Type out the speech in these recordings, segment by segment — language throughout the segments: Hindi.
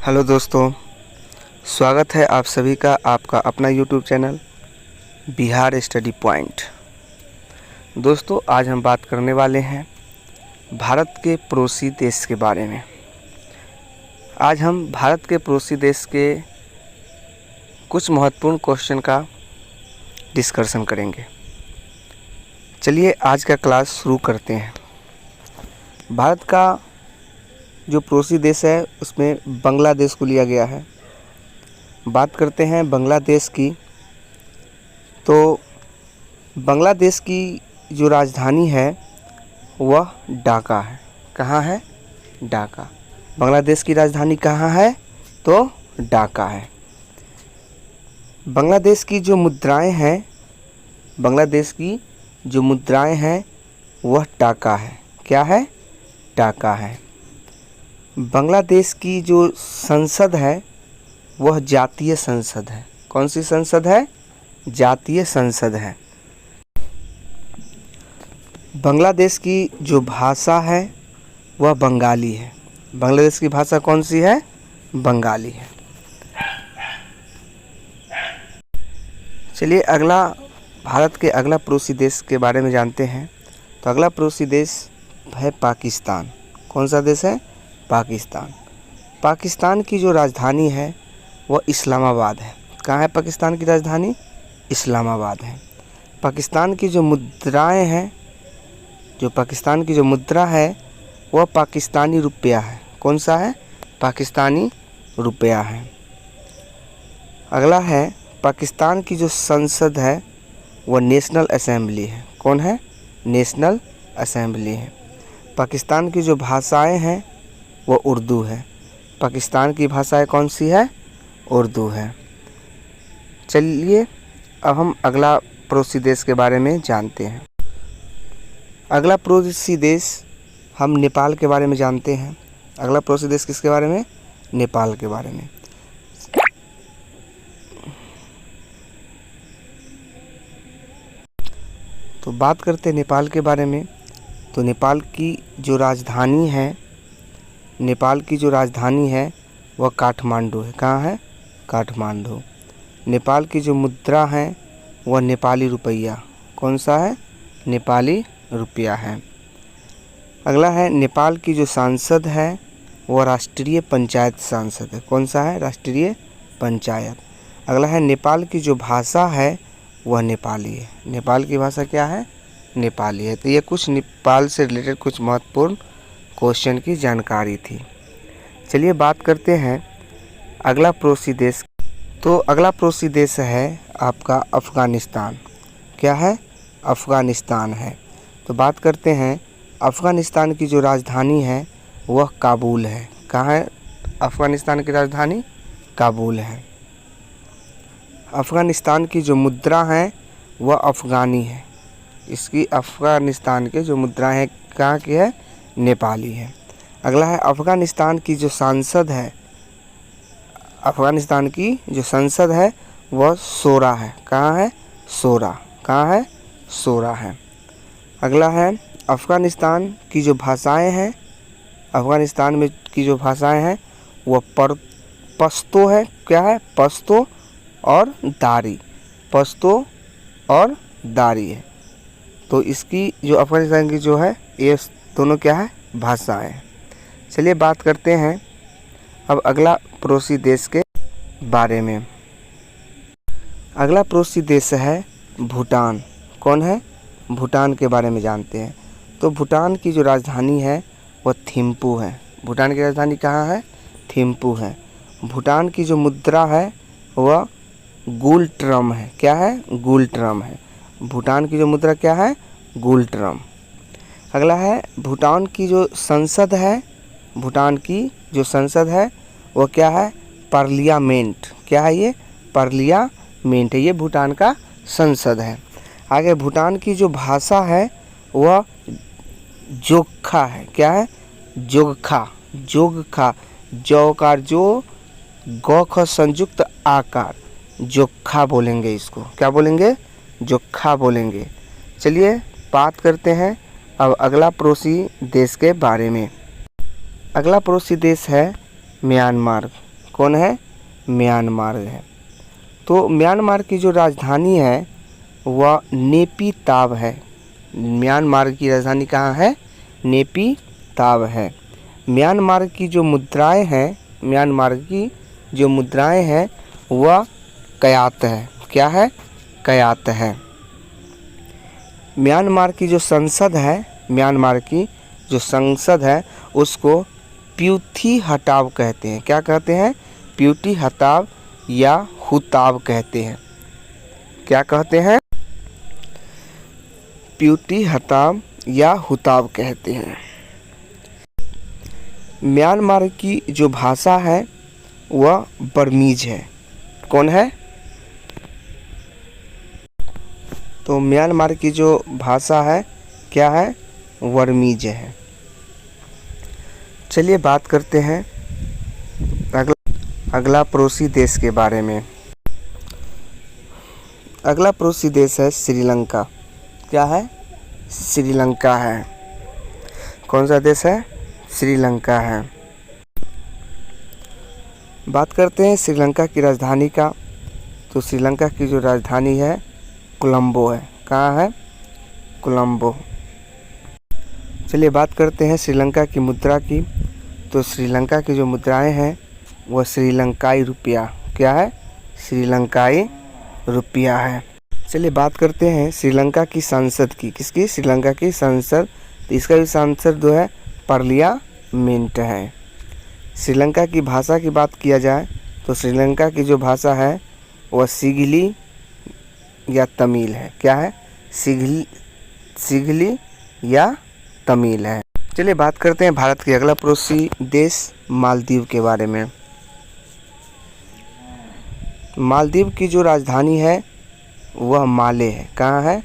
हेलो दोस्तों, स्वागत है आप सभी का आपका अपना YouTube channel Bihar study point. दोस्तों, आज हम बात करने वाले हैं भारत के पड़ोसी देश के बारे में। आज हम भारत के पड़ोसी देश के कुछ महत्वपूर्ण क्वेश्चन का डिस्कशन करेंगे। चलिए आज का क्लास शुरू करते हैं। भारत का जो पड़ोसी देश है उसमें बांग्लादेश को लिया गया है। बात करते हैं बांग्लादेश की, तो बांग्लादेश की जो राजधानी है वह ढाका है। कहाँ है? ढाका। बांग्लादेश की राजधानी कहाँ है? तो ढाका है। बांग्लादेश की जो मुद्राएं हैं, बांग्लादेश की जो मुद्राएं हैं वह टाका है। क्या है? टाका है। बांग्लादेश की जो संसद है वह जातीय संसद है। कौन सी संसद है? जातीय संसद है। बांग्लादेश की जो भाषा है वह बंगाली है। बांग्लादेश की भाषा कौन सी है? बंगाली है। चलिए अगला भारत के अगला पड़ोसी देश के बारे में जानते हैं। तो अगला पड़ोसी देश है पाकिस्तान। कौन सा देश है? पाकिस्तान। पाकिस्तान की जो राजधानी है वह इस्लामाबाद है। कहाँ है पाकिस्तान की राजधानी? इस्लामाबाद है। पाकिस्तान की जो मुद्राएं हैं, जो पाकिस्तान की जो मुद्रा है वह पाकिस्तानी रुपया है। कौन सा है? पाकिस्तानी रुपया है। अगला है पाकिस्तान की जो संसद है वह नेशनल असेंबली है। कौन है? नेशनल असेंबली है। पाकिस्तान की जो भाषाएं हैं वह उर्दू है। पाकिस्तान की भाषाएं कौन सी है? उर्दू है। चलिए अब हम अगला पड़ोसी देश के बारे में जानते हैं। अगला पड़ोसी देश हम नेपाल के बारे में जानते हैं। अगला पड़ोसी देश किसके बारे में? नेपाल के बारे में। तो बात करते हैं नेपाल के बारे में। तो नेपाल की जो राजधानी है, नेपाल की जो राजधानी है वह काठमांडू है। कहाँ है? काठमांडू। नेपाल की जो मुद्रा है वह नेपाली रुपया। कौन सा है? नेपाली रुपया है। अगला है नेपाल की जो सांसद है वह राष्ट्रीय पंचायत सांसद है। कौन सा है? राष्ट्रीय पंचायत। अगला है नेपाल की जो भाषा है वह नेपाली है। नेपाल की भाषा क्या है? नेपाली है। तो ये कुछ नेपाल से रिलेटेड कुछ महत्वपूर्ण क्वेश्चन की जानकारी थी। चलिए बात करते हैं अगला पड़ोसी देश। तो अगला पड़ोसी देश है आपका अफ़गानिस्तान। क्या है? अफ़गानिस्तान है। तो बात करते हैं अफ़गानिस्तान की जो राजधानी है वह काबुल है। कहाँ है अफ़गानिस्तान की राजधानी? काबुल है। अफ़गानिस्तान की जो मुद्रा है वह अफ़गानी है। इसकी अफ़गानिस्तान के जो मुद्रा है कहाँ की है? नेपाली है। अगला है अफ़गानिस्तान की जो सांसद है, अफ़गानिस्तान की जो संसद है वह शोरा है। कहाँ है? शोरा। कहाँ है? शोरा है। अगला है अफ़गानिस्तान की जो भाषाएं हैं, अफ़गानिस्तान में की जो भाषाएं हैं वह पश्तो है। क्या है? पश्तो और दारी। पश्तो और दारी है। तो इसकी जो अफ़गानिस्तान की जो है ये दोनों क्या है? भाषाएं। चलिए बात करते हैं अब अगला पड़ोसी देश के बारे में। अगला पड़ोसी देश है भूटान। कौन है? भूटान के बारे में जानते हैं। तो भूटान की जो राजधानी है वह थिम्पू है। भूटान की राजधानी कहाँ है? थिम्पू है। भूटान की जो मुद्रा है वह गुलट्रम है। क्या है? गुलट्रम है। भूटान की जो मुद्रा क्या है? गुलट्रम। अगला है भूटान की जो संसद है, भूटान की जो संसद है वो क्या है? पार्लियामेंट। क्या है ये? पार्लियामेंट है। ये भूटान का संसद है। आगे भूटान की जो भाषा है वह जोगखा है। क्या है? जोगखा। जोगखा। जौकार जो गौ ख संयुक्त आकार, जोगखा बोलेंगे इसको। क्या बोलेंगे? जोगखा बोलेंगे। चलिए बात करते हैं अब अगला पड़ोसी देश के बारे में। अगला पड़ोसी देश है म्यांमार। कौन है? म्यांमार है। तो म्यांमार की जो राजधानी है वह नेपी-ताव है। म्यांमार की राजधानी कहाँ है? नेपी-ताव है। म्यांमार की जो मुद्राएं हैं, म्यांमार की जो मुद्राएं हैं वह क्यात है। क्या है? क्यात है। म्यांमार की जो संसद है, म्यांमार की जो संसद है उसको प्यूथी हटाव कहते हैं। क्या कहते हैं? प्यूटी हटाव या हुताव कहते हैं। क्या कहते हैं? प्यूटी हटाव या हुताव कहते हैं। म्यांमार की जो भाषा है वह बर्मीज है। कौन है? तो म्यांमार की जो भाषा है क्या है? बर्मीज है। चलिए बात करते हैं अगला पड़ोसी देश के बारे में। अगला पड़ोसी देश है श्रीलंका। क्या है? श्रीलंका है। कौन सा देश है? श्रीलंका है। बात करते हैं श्रीलंका की राजधानी का। तो श्रीलंका की जो राजधानी है कोलंबो है। कहाँ है? कोलंबो। चलिए बात करते हैं श्रीलंका की मुद्रा की। तो श्रीलंका की जो मुद्राएं हैं वह श्रीलंकाई रुपया। क्या है? श्रीलंकाई रुपया है। चलिए बात करते हैं श्रीलंका की संसद की। किसकी? श्रीलंका की संसद। तो इसका भी सांसद जो है पार्लियामेंट है। श्रीलंका की भाषा की बात किया जाए तो श्रीलंका की जो भाषा है वह सिगली या तमिल है। क्या है? सिगली या तमिल है। चलिए बात करते हैं भारत के अगला पड़ोसी देश मालदीव के बारे में। मालदीव की जो राजधानी है वह माले है। कहाँ है?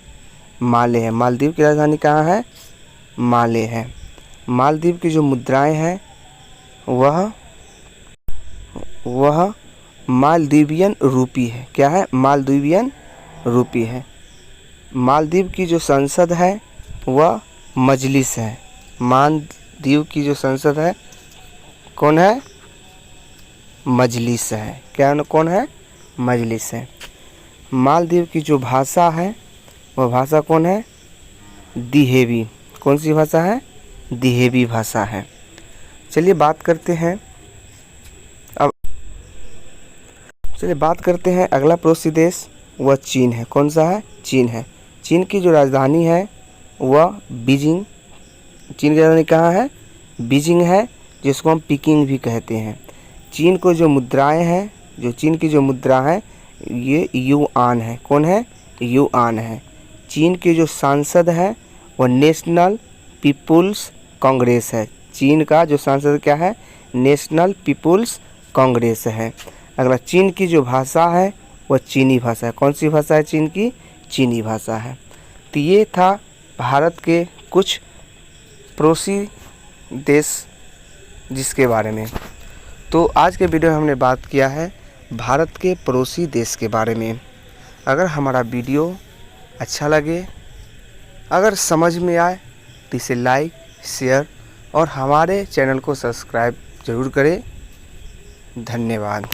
माले है। मालदीव की राजधानी कहाँ है? माले है। मालदीव की जो मुद्राएं हैं वह मालदीवियन रूपी है। क्या है? मालदीवियन रूपी है। मालदीव की जो संसद है वह मजलिस है। मालदीव की जो संसद है कौन है? मजलिस है। क्या कौन है? मजलिस है। मालदीव की जो भाषा है वह भाषा कौन है? दिहेबी। कौन सी भाषा है? दिहेबी भाषा है। चलिए बात करते हैं अगला पड़ोसी देश वह चीन है। कौन सा है? चीन है। चीन की जो राजधानी है वह बीजिंग। चीन की राजधानी कहाँ है? बीजिंग है, जिसको हम पीकिंग भी कहते हैं। चीन को जो मुद्राएं हैं, जो चीन की जो मुद्रा है ये युआन है। कौन है? युआन है। चीन की जो सांसद है वह नेशनल पीपुल्स कांग्रेस है। चीन का जो सांसद क्या है? नेशनल पीपुल्स कांग्रेस है। अगला चीन की जो भाषा है वह चीनी भाषा है। कौन सी भाषा है चीन की? चीनी भाषा है। तो ये था भारत के कुछ पड़ोसी देश जिसके बारे में। तो आज के वीडियो में हमने बात किया है भारत के पड़ोसी देश के बारे में। अगर हमारा वीडियो अच्छा लगे, अगर समझ में आए तो इसे लाइक, शेयर और हमारे चैनल को सब्सक्राइब ज़रूर करें। धन्यवाद।